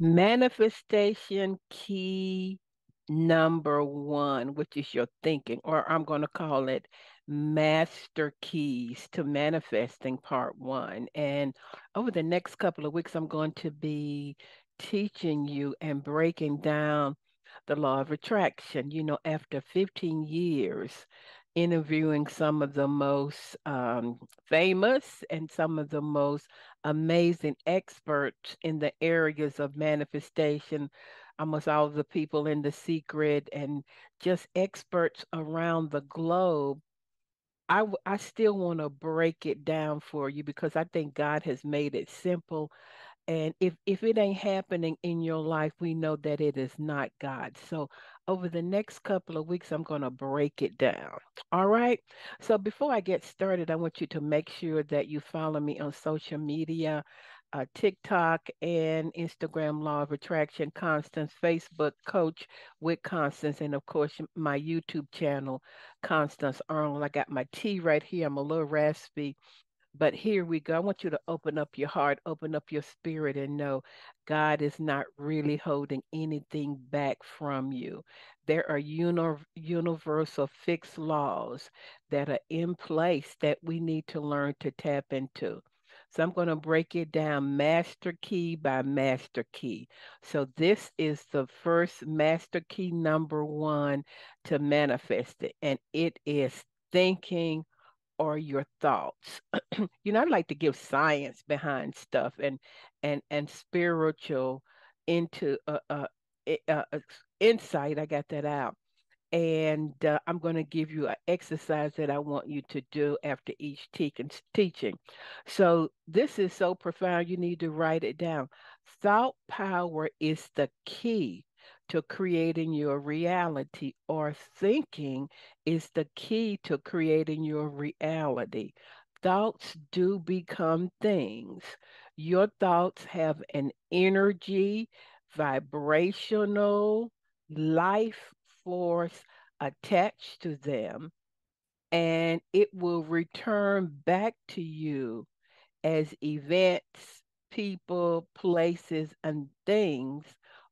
Manifestation key number one, which is your thinking, or I'm going to call it master keys to manifesting part one. And over the next couple of weeks, I'm going to be teaching you and breaking down the law of attraction. After 15 years interviewing some of the most famous and some of the most amazing experts in the areas of manifestation, almost all of the people in The Secret, and just experts around the globe. I still want to break it down for you because I think God has made it simple, and if it ain't happening in your life, we know that it is not God. So over the next couple of weeks, I'm going to break it down. All right. So before I get started, I want you to make sure that you follow me on social media, TikTok and Instagram, Law of Attraction, Constance, Facebook, Coach with Constance, and of course my YouTube channel, Constance Arnold. I got my tea right here. I'm a little raspy, but here we go. I want you to open up your heart, open up your spirit, and know God is not really holding anything back from you. There are universal fixed laws that are in place that we need to learn to tap into. So I'm going to break it down master key by master key. So this is the first master key number one to manifest it, and it is thinking or your thoughts. I like to give science behind stuff and spiritual into insight. I got that out. And I'm going to give you an exercise that I want you to do after each teaching. So this is so profound, you need to write it down. Thought power is the key to creating your reality, or thinking is the key to creating your reality. Thoughts do become things. Your thoughts have an energy, vibrational, life force attached to them, and it will return back to you as events, people, places, and things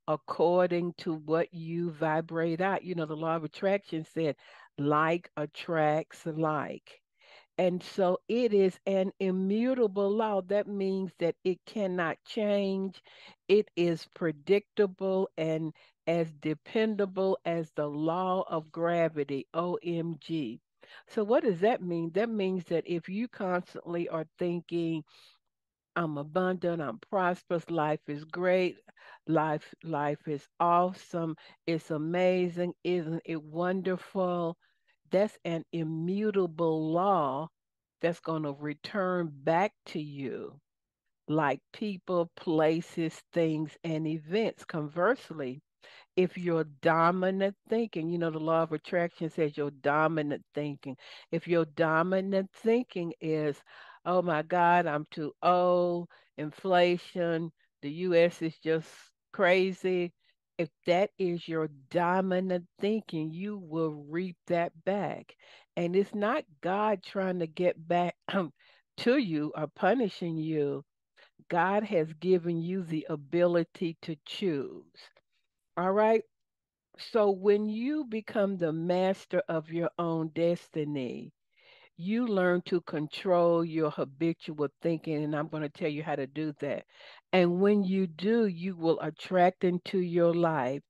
according to what you vibrate out. The law of attraction said, like attracts like. And so it is an immutable law. That means that it cannot change. It is predictable and as dependable as the law of gravity. OMG. So, what does that mean? That means that if you constantly are thinking, I'm abundant, I'm prosperous, life is great, life is awesome, it's amazing, isn't it wonderful? That's an immutable law that's going to return back to you like people, places, things, and events. Conversely, if your dominant thinking, the law of attraction says your dominant thinking. If your dominant thinking is, oh my God, I'm too old, inflation, the US is just crazy. If that is your dominant thinking, you will reap that back. And it's not God trying to get back to you or punishing you. God has given you the ability to choose. All right. So when you become the master of your own destiny, you learn to control your habitual thinking, and I'm going to tell you how to do that. And when you do, you will attract into your life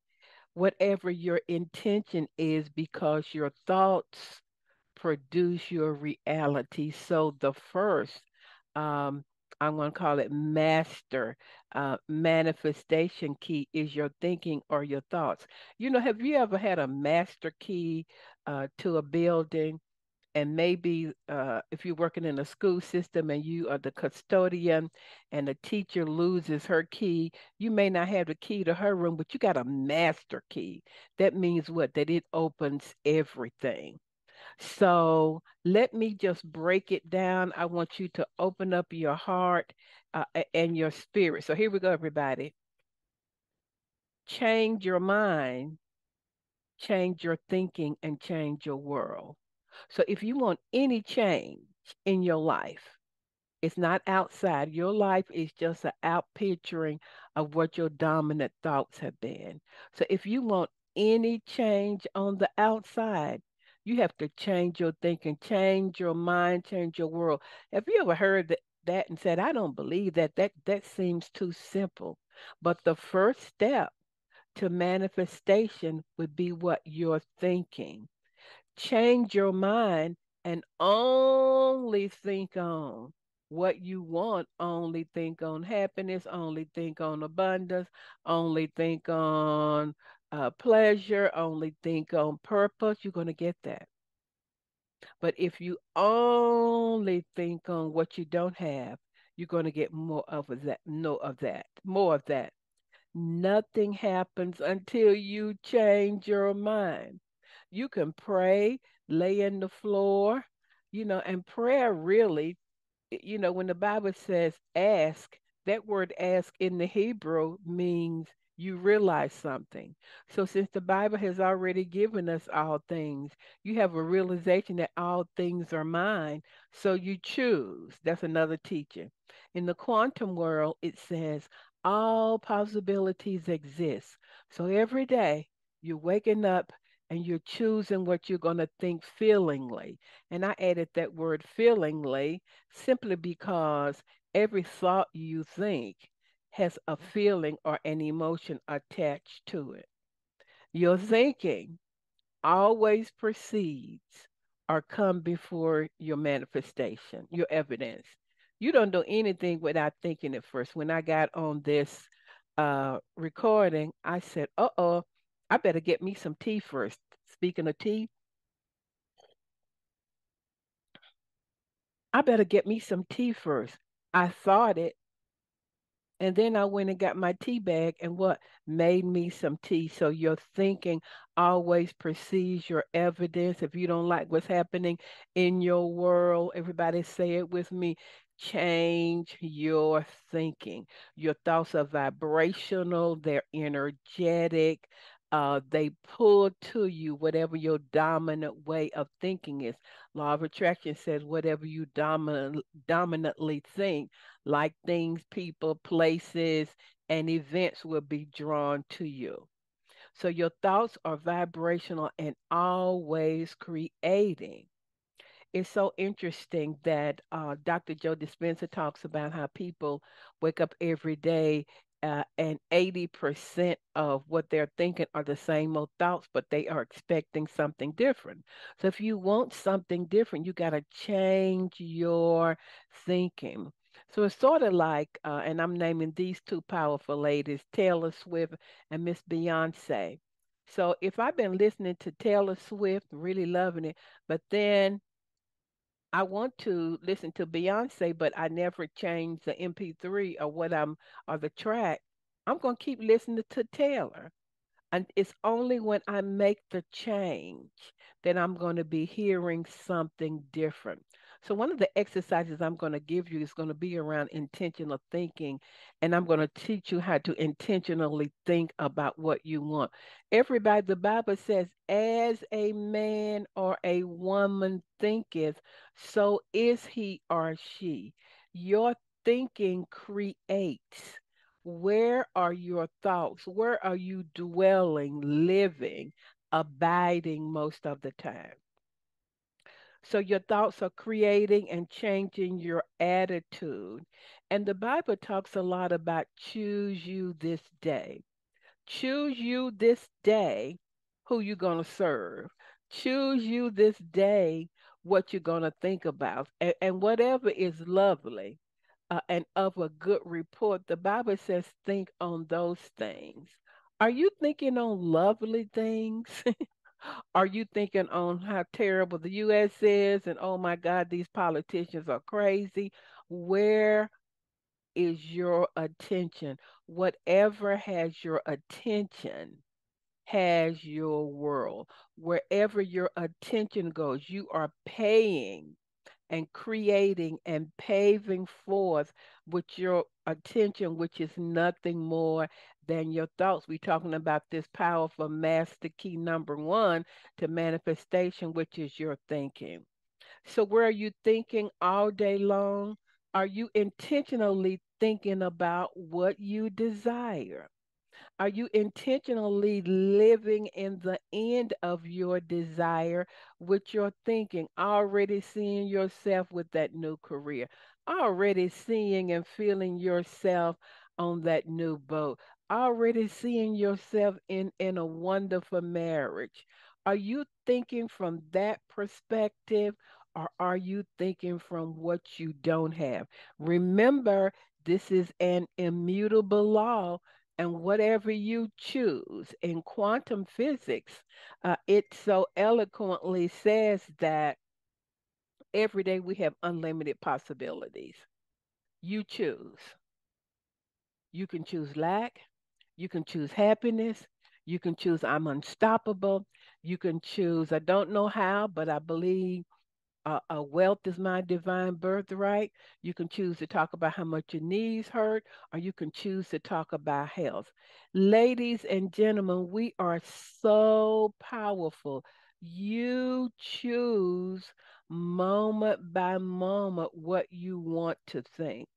whatever your intention is, because your thoughts produce your reality. So the first, um, I'm going to call it master manifestation key, is your thinking or your thoughts. Have you ever had a master key to a building? And maybe if you're working in a school system and you are the custodian and the teacher loses her key, you may not have the key to her room, but you got a master key. That means what? That it opens everything. So let me just break it down. I want you to open up your heart and your spirit. So here we go, everybody. Change your mind, change your thinking, and change your world. So if you want any change in your life, it's not outside. Your life is just an out picturing of what your dominant thoughts have been. So if you want any change on the outside, you have to change your thinking, change your mind, change your world. Have you ever heard that and said, I don't believe that. That seems too simple. But the first step to manifestation would be what you're thinking. Change your mind and only think on what you want. Only think on happiness. Only think on abundance. Only think on pleasure. Only think on purpose. You're going to get that. But if you only think on what you don't have, you're going to get more of that, no of that, more of that. Nothing happens until you change your mind. You can pray, lay in the floor, and prayer really, when the Bible says ask, that word ask in the Hebrew means you realize something. So since the Bible has already given us all things, you have a realization that all things are mine. So you choose. That's another teaching. In the quantum world, it says all possibilities exist. So every day you're waking up and you're choosing what you're going to think feelingly. And I added that word feelingly simply because every thought you think has a feeling or an emotion attached to it. Your thinking always precedes or come before your manifestation, your evidence. You don't do anything without thinking it first. When I got on this recording, I said, uh-oh, I better get me some tea first. Speaking of tea, I better get me some tea first. I thought it. And then I went and got my tea bag and what made me some tea. So your thinking always precedes your evidence. If you don't like what's happening in your world, everybody say it with me. Change your thinking. Your thoughts are vibrational, they're energetic. They pull to you whatever your dominant way of thinking is. Law of attraction says whatever you dominantly think, like things, people, places, and events will be drawn to you. So your thoughts are vibrational and always creating. It's so interesting that Dr. Joe Dispenza talks about how people wake up every day and 80% of what they're thinking are the same old thoughts, but they are expecting something different. So if you want something different, you got to change your thinking. So it's sort of like, and I'm naming these two powerful ladies, Taylor Swift and Miss Beyonce. So if I've been listening to Taylor Swift, really loving it, but then I want to listen to Beyonce, but I never change the MP3 or or the track. I'm going to keep listening to Taylor. And it's only when I make the change that I'm going to be hearing something different. So, one of the exercises I'm going to give you is going to be around intentional thinking. And I'm going to teach you how to intentionally think about what you want. Everybody, the Bible says, as a man or a woman thinketh, so is he or she. Your thinking creates. Where are your thoughts? Where are you dwelling, living, abiding most of the time? So your thoughts are creating and changing your attitude. And the Bible talks a lot about choose you this day. Choose you this day who you're going to serve. Choose you this day what you're going to think about. And whatever is lovely and of a good report, the Bible says, think on those things. Are you thinking on lovely things? Are you thinking on how terrible the U.S. is and oh my God, these politicians are crazy? Where is your attention? Whatever has your attention has your world. Wherever your attention goes, you are paying and creating and paving forth with your attention, which is nothing more than your thoughts. We're talking about this powerful master key number one to manifestation, which is your thinking. So, where are you thinking all day long? Are you intentionally thinking about what you desire? Are you intentionally living in the end of your desire with your thinking, already seeing yourself with that new career, already seeing and feeling yourself on that new boat, already seeing yourself in a wonderful marriage? Are you thinking from that perspective, or are you thinking from what you don't have? Remember, this is an immutable law, and whatever you choose in quantum physics, it so eloquently says that every day we have unlimited possibilities. You choose. You can choose lack. You can choose happiness. You can choose I'm unstoppable. You can choose I don't know how, but I believe wealth is my divine birthright. You can choose to talk about how much your knees hurt, or you can choose to talk about health. Ladies and gentlemen, we are so powerful. You choose moment by moment what you want to think.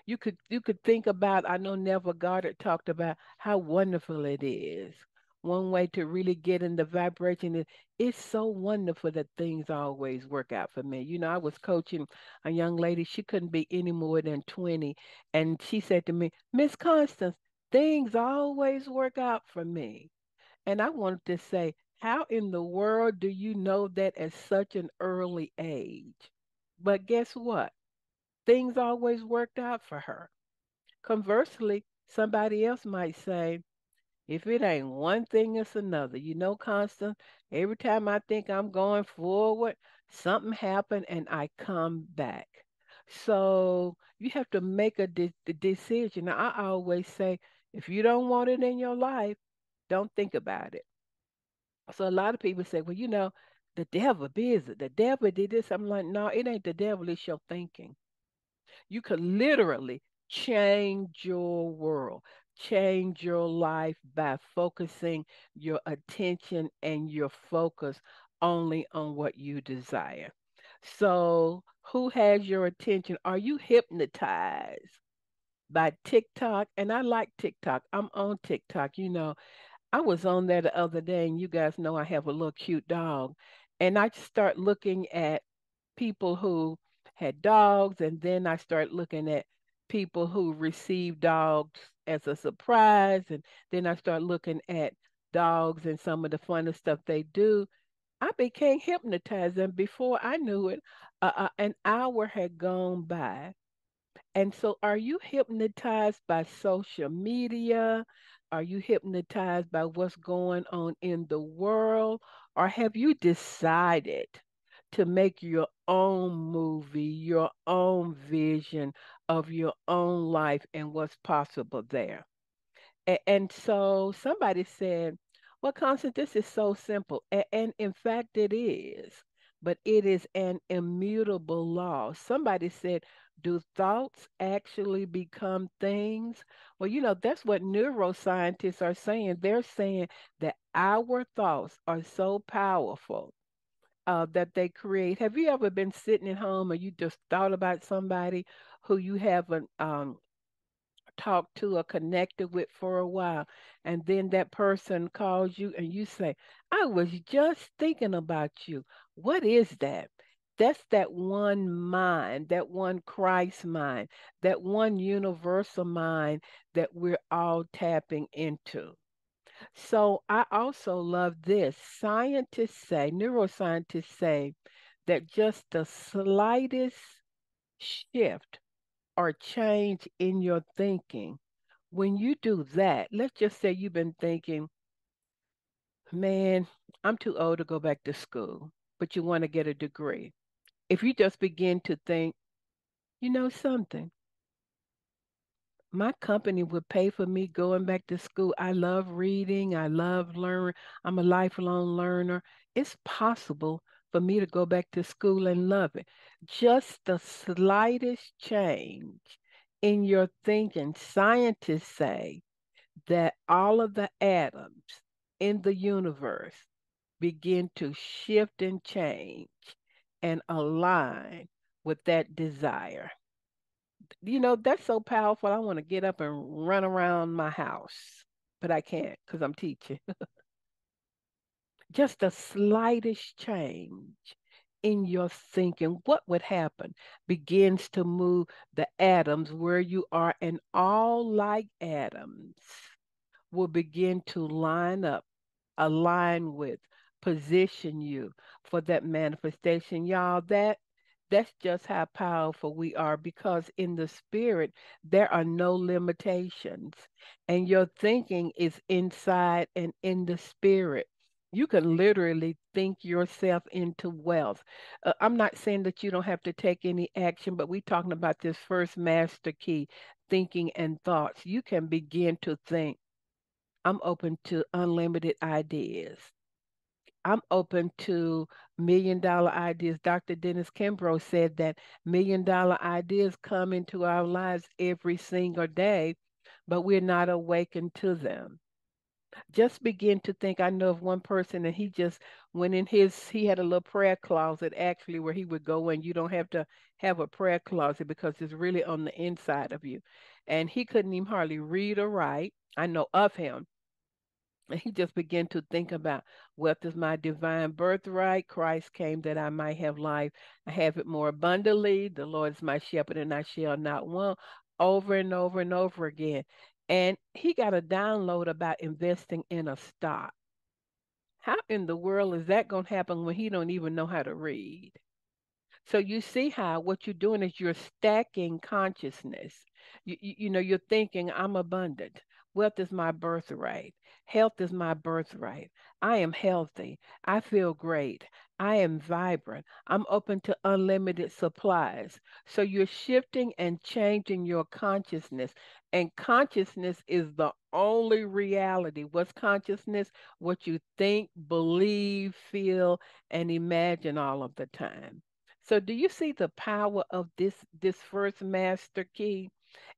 You could think about, I know Neville Goddard talked about how wonderful it is. One way to really get in the vibration is it's so wonderful that things always work out for me. I was coaching a young lady, she couldn't be any more than 20, and she said to me, Miss Constance, things always work out for me. And I wanted to say, how in the world do you know that at such an early age? But guess what? Things always worked out for her. Conversely, somebody else might say, if it ain't one thing, it's another. Constant, every time I think I'm going forward, something happened and I come back. So you have to make the decision. I always say, if you don't want it in your life, don't think about it. So a lot of people say, well, the devil busy. The devil did this. I'm like, no, it ain't the devil, it's your thinking. You could literally change your world, change your life by focusing your attention and your focus only on what you desire. So, who has your attention? Are you hypnotized by TikTok? And I like TikTok. I'm on TikTok. I was on there the other day, and you guys know I have a little cute dog. And I start looking at people who had dogs, and then I started looking at people who received dogs as a surprise, and then I started looking at dogs and some of the funny stuff they do. I became hypnotized, and before I knew it, an hour had gone by. And so, are you hypnotized by social media? Are you hypnotized by what's going on in the world? Or have you decided to make your own movie, your own vision of your own life and what's possible there? And so somebody said, well, Constance, this is so simple. And in fact, it is. But it is an immutable law. Somebody said, do thoughts actually become things? Well, that's what neuroscientists are saying. They're saying that our thoughts are so powerful that they create. Have you ever been sitting at home and you just thought about somebody who you haven't talked to or connected with for a while, and then that person calls you and you say, I was just thinking about you. What is that? That's that one mind, that one Christ mind, that one universal mind that we're all tapping into. So I also love this. Neuroscientists say that just the slightest shift or change in your thinking, when you do that, let's just say you've been thinking, man, I'm too old to go back to school, but you want to get a degree. If you just begin to think, you know something, my company would pay for me going back to school. I love reading. I love learning. I'm a lifelong learner. It's possible for me to go back to school and love it. Just the slightest change in your thinking. Scientists say that all of the atoms in the universe begin to shift and change and align with that desire. That's so powerful. I want to get up and run around my house, but I can't because I'm teaching. Just the slightest change in your thinking, what would happen? Begins to move the atoms where you are, and all like atoms will begin to line up, align with, position you for that manifestation. Y'all, that's just how powerful we are, because in the spirit there are no limitations, and your thinking is inside and in the spirit. You can literally think yourself into wealth. I'm not saying that you don't have to take any action, but we're talking about this first master key, thinking and thoughts. You can begin to think. I'm open to unlimited ideas. I'm open to $1 million ideas. Dr. Dennis Kimbrough said that $1 million ideas come into our lives every single day, but we're not awakened to them. Just begin to think. I know of one person, and he just went in he had a little prayer closet actually where he would go in. You don't have to have a prayer closet because it's really on the inside of you. And he couldn't even hardly read or write. I know of him, and he just began to think about wealth is my divine birthright. Christ came that I might have life. I have it more abundantly. The Lord is my shepherd, and I shall not want, over and over and over again. And he got a download about investing in a stock. How in the world is that going to happen when he don't even know how to read? So you see how what you're doing is you're stacking consciousness. You're thinking, I'm abundant. Wealth is my birthright. Health is my birthright. I am healthy. I feel great. I am vibrant. I'm open to unlimited supplies. So you're shifting and changing your consciousness. And consciousness is the only reality. What's consciousness? What you think, believe, feel, and imagine all of the time. So do you see the power of this first master key?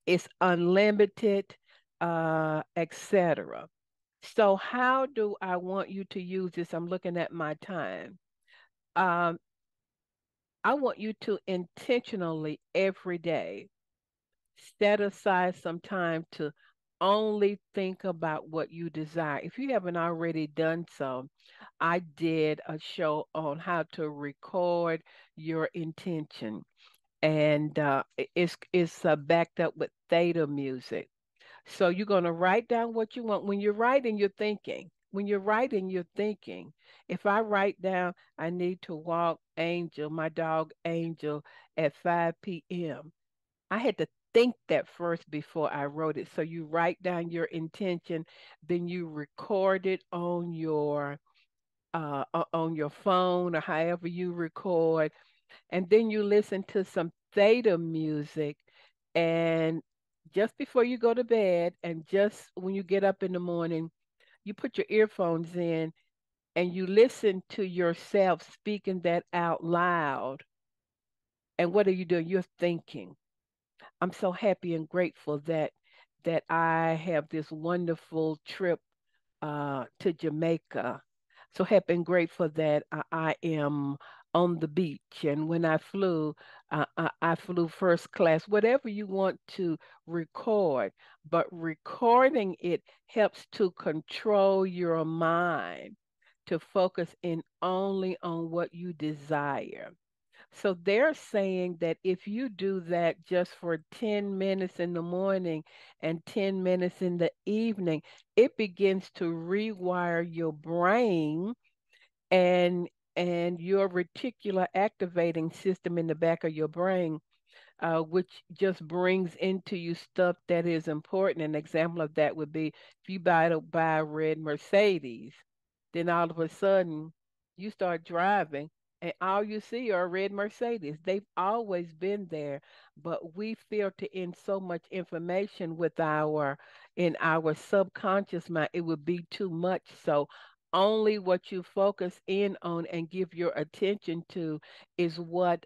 It's unlimited, etc. So how do I want you to use this? I'm looking at my time. Um, I want you to intentionally every day set aside some time to only think about what you desire. If you haven't already done so, I did a show on how to record your intention, and it's backed up with theta music. So you're going to write down what you want. When you're writing, you're thinking. When you're writing, you're thinking. If I write down, I need to walk Angel, my dog Angel, at 5 p.m. I had to think that first before I wrote it. So you write down your intention, then you record it on your phone or however you record, and then you listen to some theta music, and just before you go to bed and just when you get up in the morning, you put your earphones in and you listen to yourself speaking that out loud. And what are you doing? You're thinking. I'm so happy and grateful that I have this wonderful trip to Jamaica. So happy and grateful that I am on the beach. And when I flew, I flew first class. Whatever you want to record, but recording it helps to control your mind to focus in only on what you desire. So they're saying that if you do that just for 10 minutes in the morning and 10 minutes in the evening, it begins to rewire your brain, and your reticular activating system in the back of your brain, which just brings into you stuff that is important. An example of that would be if you buy a red Mercedes, then all of a sudden you start driving and all you see are red Mercedes. They've always been there, but we filter in so much information with our in our subconscious mind, it would be too much. So only what you focus in on and give your attention to is what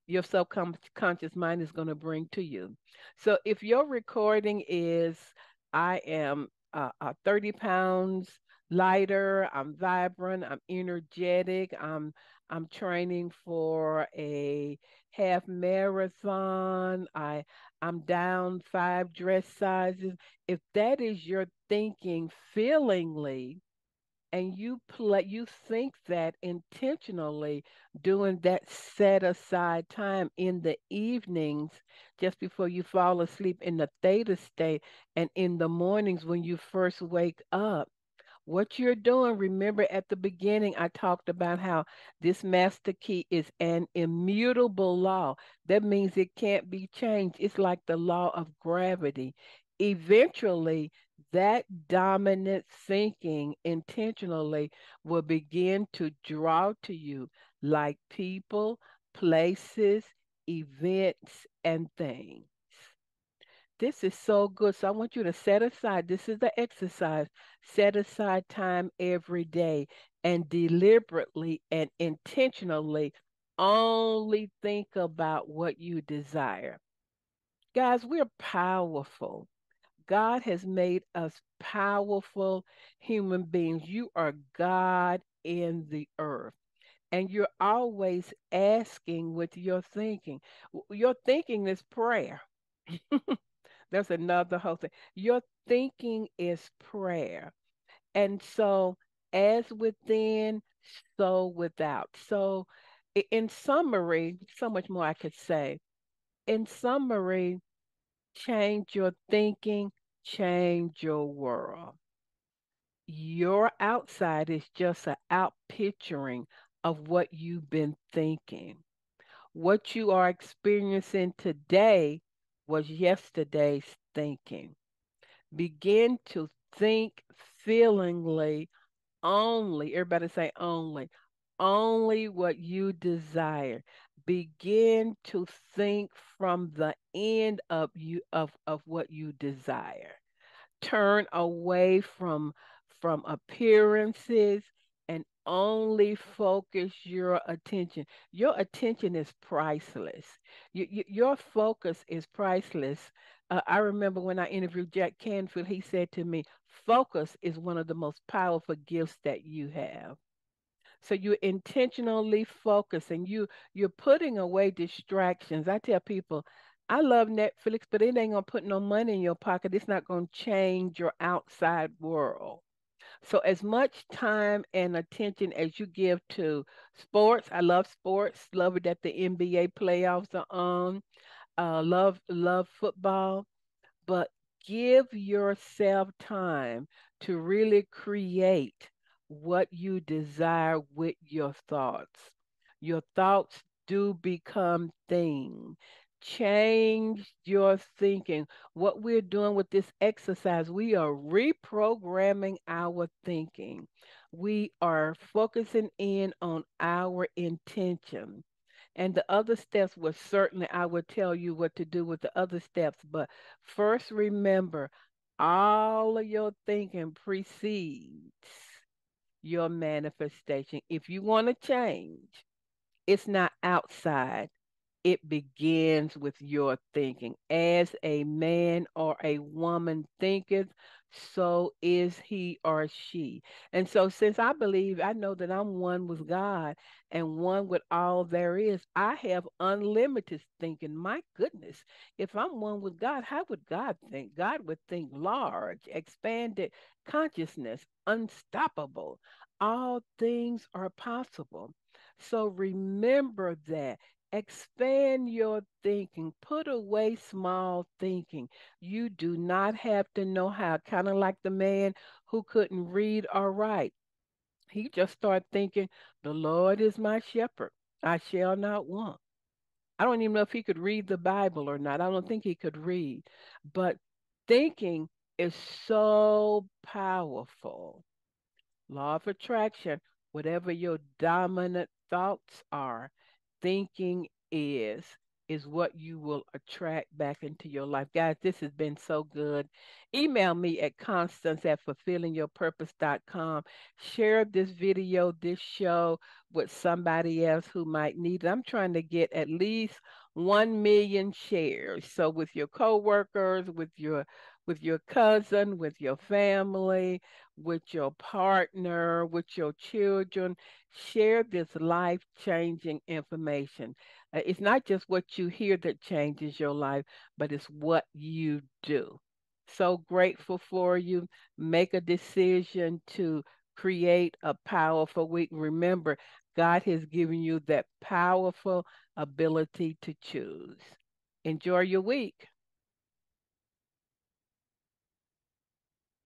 your subconscious mind is going to bring to you. So if your recording is, I am 30 pounds lighter, I'm vibrant, I'm energetic, I'm training for half marathon. I'm down 5 dress sizes. If that is your thinking feelingly, and you think that intentionally doing that set aside time in the evenings just before you fall asleep in the theta state and in the mornings when you first wake up, what you're doing, remember at the beginning, I talked about how this master key is an immutable law. That means it can't be changed. It's like the law of gravity. Eventually, that dominant thinking intentionally will begin to draw to you like people, places, events, and things. This is so good. So I want you to set aside, this is the exercise, set aside time every day and deliberately and intentionally only think about what you desire. Guys, we're powerful. God has made us powerful human beings. You are God in the earth. And you're always asking with your thinking. Your thinking is prayer. There's another whole thing. Your thinking is prayer. And so, as within, so without. So, in summary, so much more I could say. In summary, change your thinking, change your world. Your outside is just an outpicturing of what you've been thinking. What you are experiencing today was yesterday's thinking. Begin to think feelingly only, everybody say only what you desire. Begin to think from the end of what you desire. Turn away from appearances and only focus your attention. Your attention is priceless. Your focus is priceless. I remember when I interviewed Jack Canfield, he said to me, focus is one of the most powerful gifts that you have. So you intentionally focus and you're putting away distractions. I tell people, I love Netflix, but it ain't gonna put no money in your pocket. It's not gonna change your outside world. So as much time and attention as you give to sports, I love sports. Love it that the NBA playoffs are on. Love football, but give yourself time to really create what you desire with your thoughts. Your thoughts do become things. Change your thinking. What we're doing with this exercise, we are reprogramming our thinking. We are focusing in on our intention. And the other steps will certainly, I will tell you what to do with the other steps. But first, remember, all of your thinking precedes your manifestation. If you want to change, it's not outside, it begins with your thinking. As a man or a woman thinketh, so is he or she. And so, since I believe, I know that I'm one with God and one with all there is, I have unlimited thinking. My goodness, if I'm one with God, how would God think? God would think large, expanded consciousness, unstoppable. All things are possible. So remember that. Expand your thinking. Put away small thinking. You do not have to know how. Kind of like the man who couldn't read or write. He just started thinking, the Lord is my shepherd. I shall not want. I don't even know if he could read the Bible or not. I don't think he could read. But thinking is so powerful. Law of attraction, whatever your dominant thoughts are, thinking is what you will attract back into your life. Guys, this has been so good. Email me at constance at fulfillingyourpurpose.com. Share this video, this show with somebody else who might need it. I'm trying to get at least 1 million shares. So with your coworkers, with your cousin, with your family, with your partner, with your children. Share this life changing information. It's not just what you hear that changes your life, but it's what you do. So grateful for you. Make a decision to create a powerful week. Remember, God has given you that powerful ability to choose. Enjoy your week.